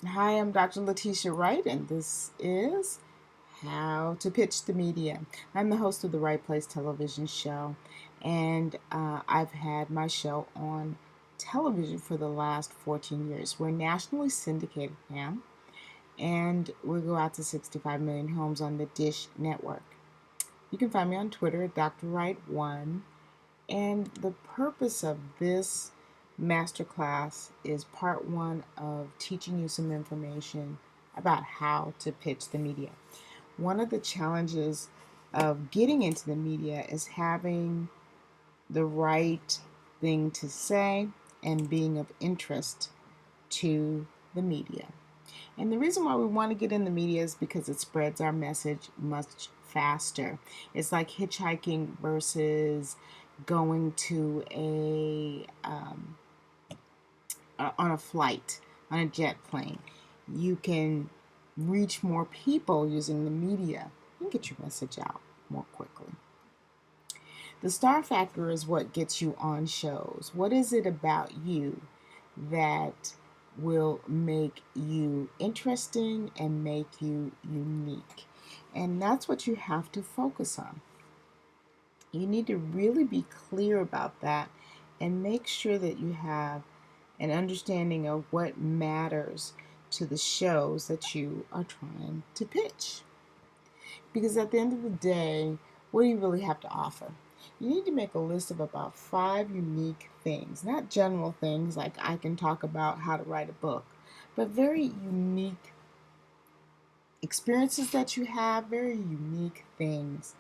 Hi, I'm Dr. Letitia Wright, and this is How to Pitch the Media. I'm the host of the Right Place television show, and I've had my show on television for the last 14 years. We're nationally syndicated now, and we go out to 65 million homes on the Dish Network. You can find me on Twitter at Dr. Wright1, and the purpose of this masterclass is part one of teaching you some information about how to pitch the media. One of the challenges of getting into the media is having the right thing to say and being of interest to the media. And the reason why we want to get in the media is because it spreads our message much faster. It's like hitchhiking versus going to on a flight, on a jet plane. You can reach more people using the media and get your message out more quickly. The star factor is what gets you on shows. What is it about you that will make you interesting and make you unique? And that's what you have to focus on. You need to really be clear about that and make sure that you have an understanding of what matters to the shows that you are trying to pitch. Because at the end of the day, what do you really have to offer? You need to make a list of about 5 unique things, not general things like I can talk about how to write a book, but very unique experiences that you have, very unique things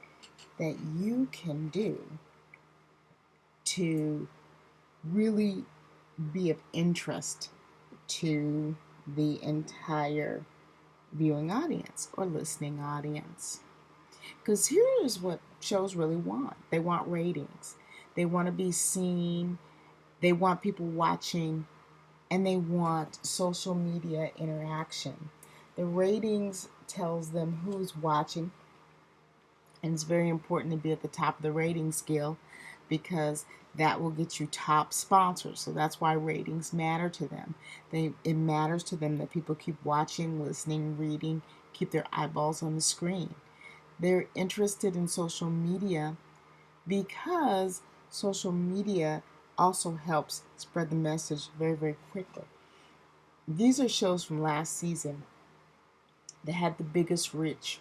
that you can do to really be of interest to the entire viewing audience or listening audience. Because here is what shows really want: they want ratings, they want to be seen, they want people watching, and they want social media interaction. The ratings tells them who's watching, and it's very important to be at the top of the rating scale because that will get you top sponsors. So that's why ratings matter to them. It matters to them that people keep watching, listening, reading, keep their eyeballs on the screen. They're interested in social media because social media also helps spread the message very, very quickly. These are shows from last season that had the biggest reach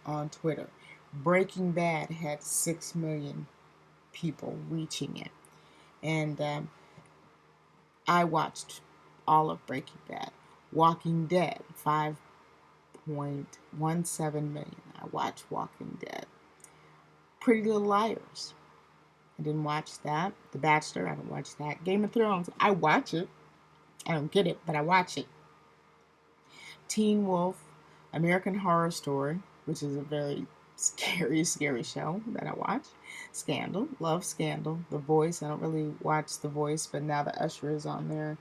on Twitter. Breaking Bad had 6 million people reaching it. And I watched all of Breaking Bad. Walking Dead, 5.17 million. I watched Walking Dead. Pretty Little Liars. I didn't watch that. The Bachelor, I don't watch that. Game of Thrones, I watch it. I don't get it, but I watch it. Teen Wolf, American Horror Story, which is a very scary, scary show that I watch. Scandal, love Scandal. The Voice, I don't really watch The Voice, but now the Usher is on there.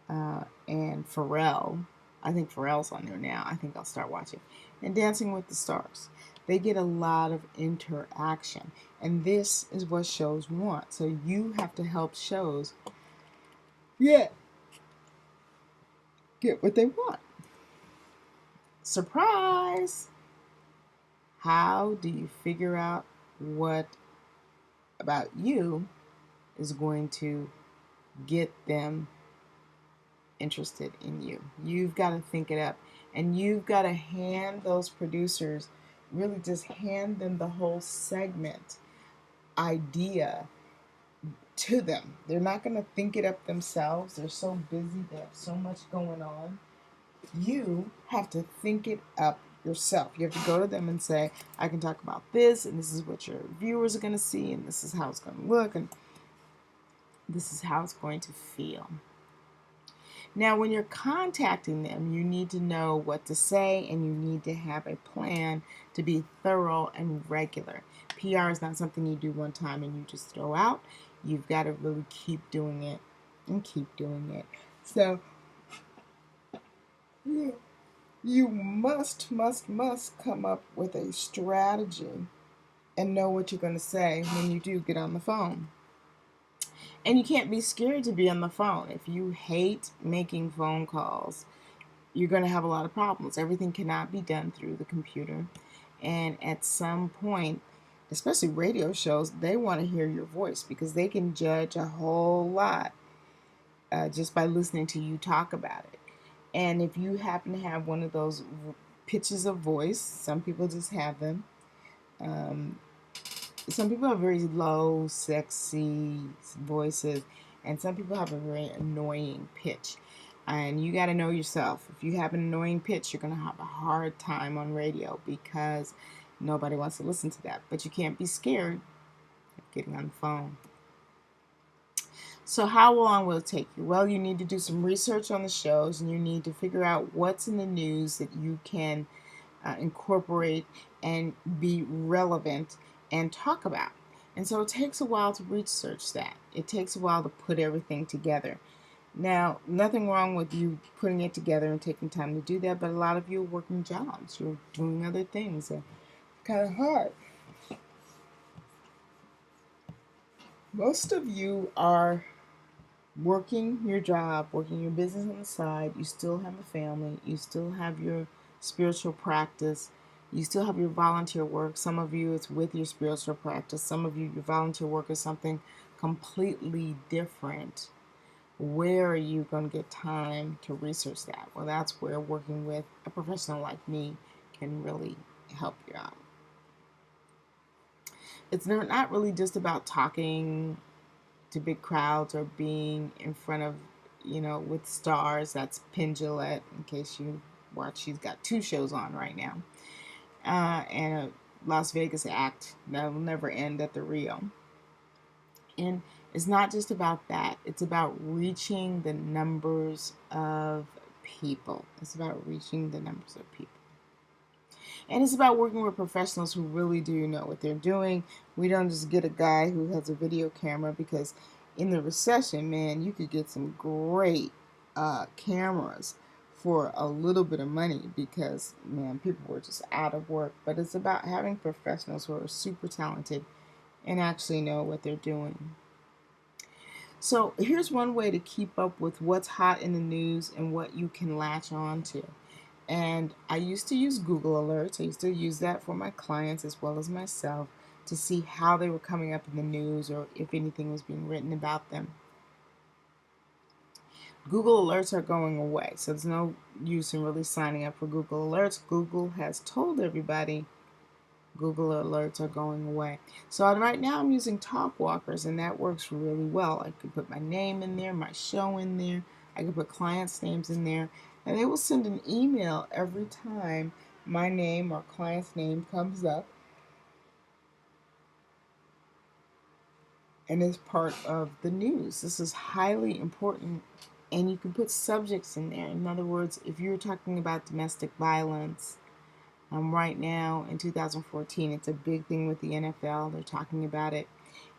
And Pharrell, I think Pharrell's on there now. I think I'll start watching. And Dancing with the Stars. They get a lot of interaction. And this is what shows want. So you have to help shows get what they want. Surprise! How do you figure out what about you is going to get them interested in you? You've got to think it up. And you've got to hand those producers, really just hand them the whole segment idea to them. They're not going to think it up themselves. They're so busy, they have so much going on. You have to think it up yourself. You have to go to them and say, I can talk about this, and this is what your viewers are going to see, and this is how it's going to look, and this is how it's going to feel. Now, when you're contacting them, you need to know what to say, and you need to have a plan to be thorough and regular. PR is not something you do one time and you just throw out. You've got to really keep doing it and keep doing it. So, you must come up with a strategy and know what you're going to say when you do get on the phone. And you can't be scared to be on the phone. If you hate making phone calls, you're going to have a lot of problems. Everything cannot be done through the computer. And at some point, especially radio shows, they want to hear your voice because they can judge a whole lot just by listening to you talk about it. And if you happen to have one of those pitches of voice, some people just have them. Um, some people have very low, sexy voices, and some people have a very annoying pitch. And you got to know yourself. If you have an annoying pitch, you're going to have a hard time on radio because nobody wants to listen to that. But you can't be scared of getting on the phone. So, how long will it take you? Well, you need to do some research on the shows and you need to figure out what's in the news that you can incorporate and be relevant and talk about. And so it takes a while to research that. It takes a while to put everything together. Now, nothing wrong with you putting it together and taking time to do that, but a lot of you are working jobs. You're doing other things. It's kind of hard. Most of you are working your job, working your business on the side. You still have a family. You still have your spiritual practice. You still have your volunteer work. Some of you, it's with your spiritual practice. Some of you, your volunteer work is something completely different. Where are you going to get time to research that? Well, that's where working with a professional like me can really help you out. It's not really just about talking to big crowds or being in front of, with stars. That's Penn Jillette, in case you watch. She's got 2 shows on right now. And a Las Vegas act that will never end at the Rio. And it's not just about that. It's about reaching the numbers of people. It's about reaching the numbers of people. And it's about working with professionals who really do know what they're doing. We don't just get a guy who has a video camera, because in the recession, man, you could get some great cameras for a little bit of money because, man, people were just out of work. But it's about having professionals who are super talented and actually know what they're doing. So here's one way to keep up with what's hot in the news and what you can latch on to. And I used to use Google Alerts. I used to use that for my clients as well as myself to see how they were coming up in the news or if anything was being written about them. Google Alerts are going away, so there's no use in really signing up for Google Alerts. Google has told everybody Google Alerts are going away. So right now I'm using Talkwalkers, and that works really well. I can put my name in there, my show in there. I can put clients' names in there, and they will send an email every time my name or client's name comes up and is part of the news. This is highly important, and you can put subjects in there. In other words, if you're talking about domestic violence, right now in 2014, it's a big thing with the NFL. They're talking about it,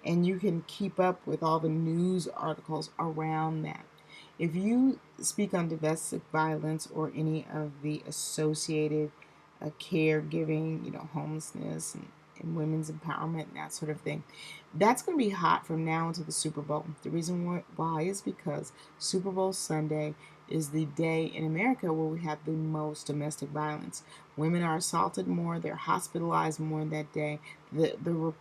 and you can keep up with all the news articles around that. If you speak on domestic violence or any of the associated caregiving, homelessness and women's empowerment and that sort of thing, that's going to be hot from now until the Super Bowl. The reason why is because Super Bowl Sunday is the day in America where we have the most domestic violence. Women are assaulted more, they're hospitalized more that day. The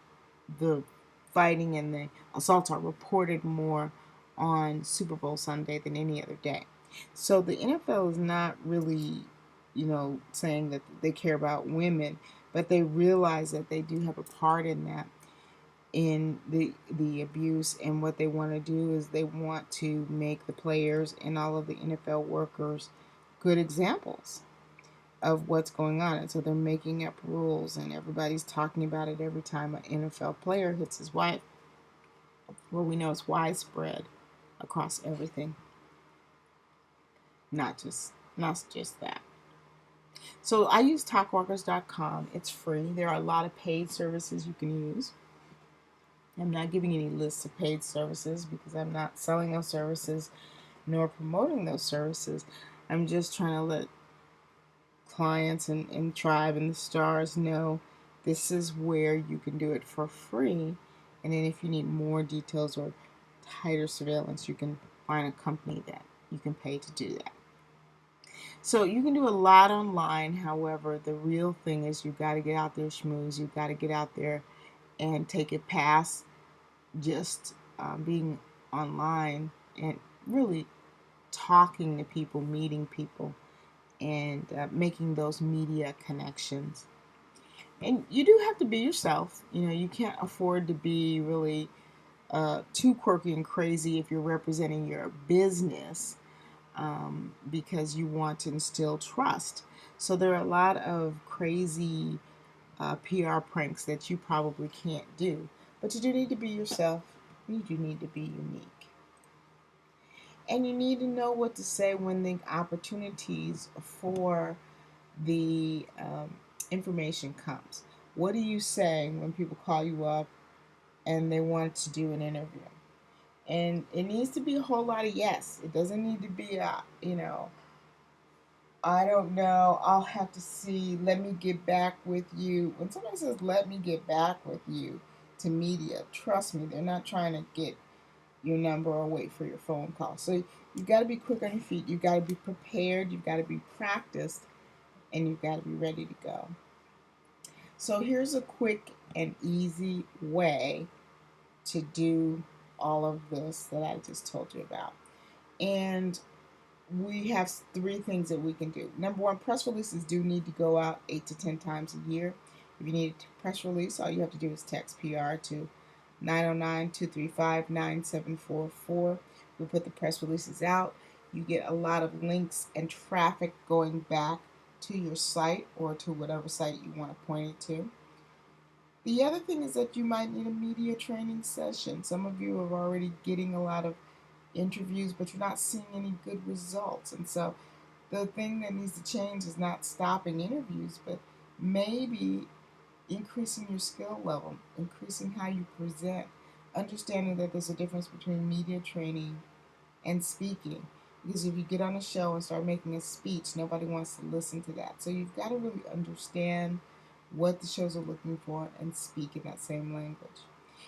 fighting and the assaults are reported more on Super Bowl Sunday than any other day. So the NFL is not really, saying that they care about women, but they realize that they do have a part in that, in the abuse. And what they want to do is they want to make the players and all of the NFL workers good examples of what's going on. And so they're making up rules, and everybody's talking about it every time an NFL player hits his wife. Well, we know it's widespread across everything, not just that. So I use talkwalkers.com. It's free. There are a lot of paid services you can use. I'm not giving any lists of paid services because I'm not selling those services nor promoting those services. I'm just trying to let clients and tribe and the stars know this is where you can do it for free. And then if you need more details or tighter surveillance, you can find a company that you can pay to do that. So you can do a lot online. However, the real thing is you got to get out there, schmooze. You got to get out there and take it past just being online and really talking to people, meeting people, and making those media connections. And you do have to be yourself. You know, you can't afford to be really too quirky and crazy if you're representing your business, because you want to instill trust. So there are a lot of crazy PR pranks that you probably can't do, but you do need to be yourself. You do need to be unique. And you need to know what to say when the opportunities for the information comes. What are you saying when people call you up and they want to do an interview? And it needs to be a whole lot of yes. It doesn't need to be I don't know, I'll have to see, let me get back with you. When somebody says, let me get back with you to media, trust me, they're not trying to get your number or wait for your phone call. So you've got to be quick on your feet. You've got to be prepared. You've got to be practiced. And you've got to be ready to go. So here's a quick and easy way to do all of this that I just told you about. And we have three things that we can do. Number one, press releases do need to go out 8 to 10 times a year. If you need a press release, all you have to do is text PR to 909-235-9744. We put the press releases out. You get a lot of links and traffic going back to your site or to whatever site you want to point it to. The other thing is that you might need a media training session. Some of you are already getting a lot of interviews, but you're not seeing any good results. And so the thing that needs to change is not stopping interviews, but maybe increasing your skill level, increasing how you present, understanding that there's a difference between media training and speaking. Because if you get on a show and start making a speech, nobody wants to listen to that. So you've got to really understand what the shows are looking for and speak in that same language.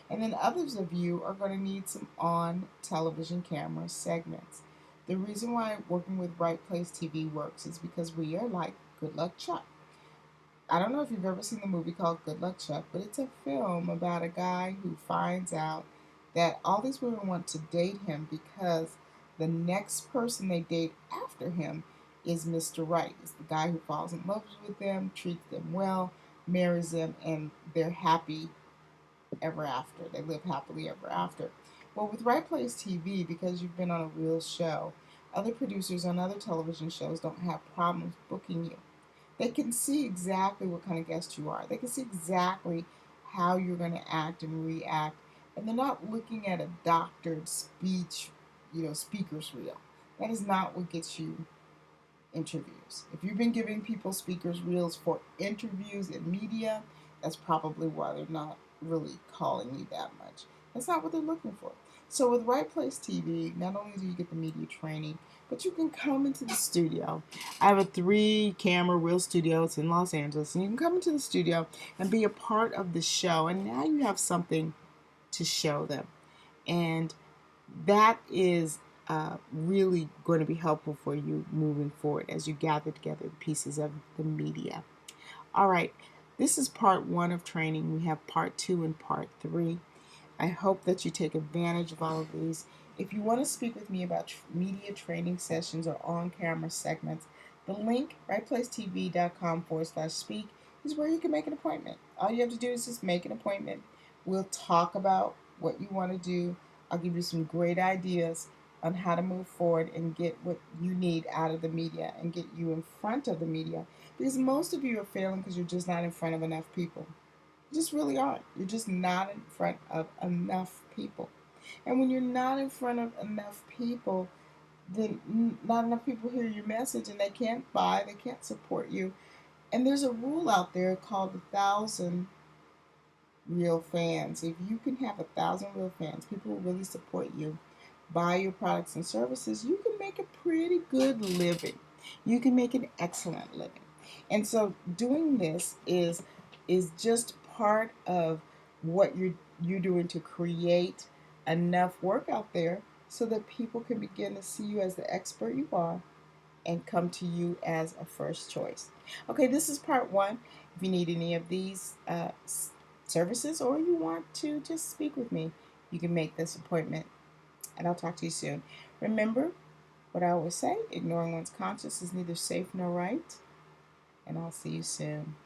And then others of you are going to need some on television camera segments. The reason why working with Right Place TV works is because we are like Good Luck Chuck. I don't know if you've ever seen the movie called Good Luck Chuck, but it's a film about a guy who finds out that all these women want to date him because the next person they date after him is Mr. Right. It's the guy who falls in love with them, treats them well, marries them, and they're happy ever after. They live happily ever after. Well, with Right Place TV, because you've been on a real show, other producers on other television shows don't have problems booking you. They can see exactly what kind of guest you are. They can see exactly how you're going to act and react. And they're not looking at a doctored speech, speaker's reel. That is not what gets you interviews. If you've been giving people speakers reels for interviews in media, that's probably why they're not really calling you that much. That's not what they're looking for. So with Right Place TV, not only do you get the media training, but you can come into the studio. I have a 3-camera real studio. It's in Los Angeles. And you can come into the studio and be a part of the show. And now you have something to show them. And that is really going to be helpful for you moving forward as you gather together the pieces of the media. All right, this is part 1 of training. We have part 2 and part 3. I hope that you take advantage of all of these. If you want to speak with me about media training sessions or on-camera segments, the link, rightplacetv.com/speak, is where you can make an appointment. All you have to do is just make an appointment. We'll talk about what you want to do. I'll give you some great ideas on how to move forward and get what you need out of the media and get you in front of the media. Because most of you are failing because you're just not in front of enough people. You just really aren't. You're just not in front of enough people. And when you're not in front of enough people, then not enough people hear your message and they can't buy, they can't support you. And there's a rule out there called 1,000 real fans. If you can have 1,000 real fans, people will really support you, buy your products and services, you can make a pretty good living. You can make an excellent living. And so doing this is just part of what you're doing to create enough work out there so that people can begin to see you as the expert you are and come to you as a first choice. Okay, this is part one. If you need any of these services or you want to just speak with me, you can make this appointment, and I'll talk to you soon. Remember what I always say, ignoring one's conscience is neither safe nor right, and I'll see you soon.